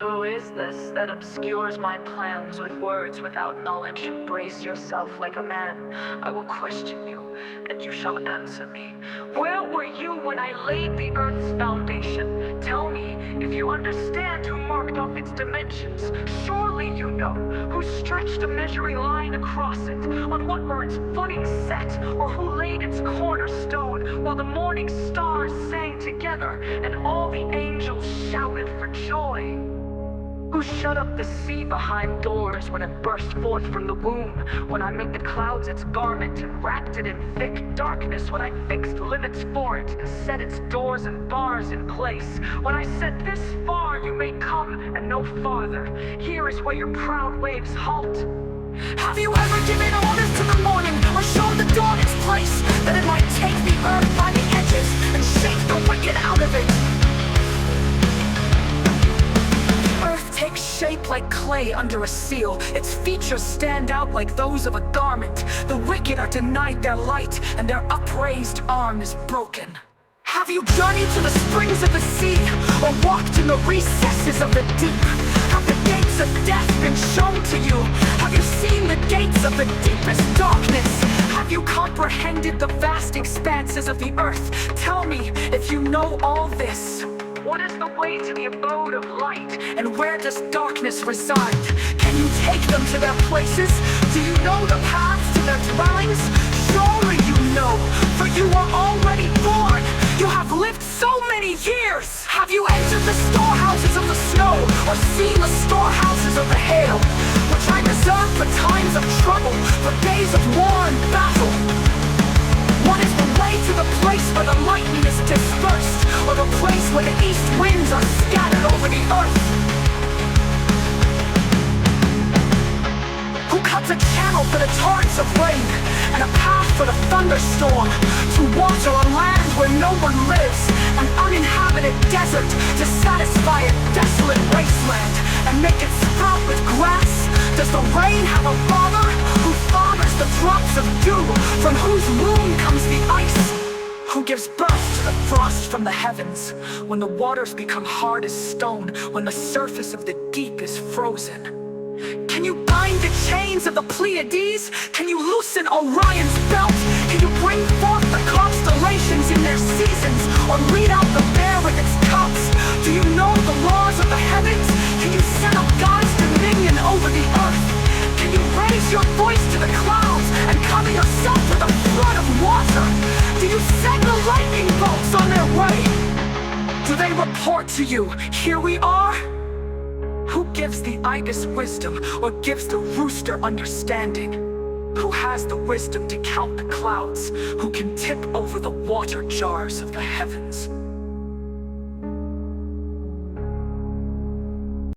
Who is this that obscures my plans with words without knowledge? Brace yourself like a man. I will question you, and you shall answer me. Where were you when I laid the earth's foundation? Tell me if you understand who marked off its dimensions. Surely you know who stretched a measuring line across it. On what were its footings set, or who laid its cornerstone, while the morning stars sang together, and all the angels shouted for joy. Who shut up the sea behind doors when it burst forth from the womb? When I made the clouds its garment and wrapped it in thick darkness? When I fixed limits for it and set its doors and bars in place? When I said, this far you may come and no farther, here is where your proud waves halt. Have you ever given orders to the morning, or shown the dawn its place, that it might take the earth by the edges and shake the wicked out of it? Takes shape like clay under a seal. Its features stand out like those of a garment. The wicked are denied their light, and their upraised arm is broken. Have you journeyed to the springs of the sea, or walked in the recesses of the deep? Have the gates of death been shown to you? Have you seen the gates of the deepest darkness? Have you comprehended the vast expanses of the earth? Tell me if you know all this. What is the way to the abode of light, and where does darkness reside? Can you take them to their places? Do you know the paths to their dwellings? Surely you know, for you are already born. You have lived so many years. Have you entered the storehouses of the snow, or seen the storehouses of the hail, which I reserve for times of trouble, for days of war and battle? What is the way to the place where the lightning is dispersed, or the place where the east winds are scattered over the earth? Who cuts a channel for the torrents of rain, and a path for the thunderstorm, to water a land where no one lives, an uninhabited desert, to satisfy a desolate wasteland, and make it sprout with grass? Does the rain have a father, who fathers the drops of dew, from whose womb comes the ice? Who gives birth to the frost from the heavens, when the waters become hard as stone, when the surface of the deep is frozen? Can you bind the chains of the Pleiades? Can you loosen Orion's belt? Can you bring forth the constellations in their seasons, or lead out the bear with its cubs? Do you know the laws of the heavens? Can you set up God's dominion over the earth? Can you raise your voice to the clouds and cover yourself with a flood of water? Do you send the lightning bolts on their way? Do they report to you, here we are? Who gives the ibis wisdom, or gives the rooster understanding? Who has the wisdom to count the clouds? Who can tip over the water jars of the heavens?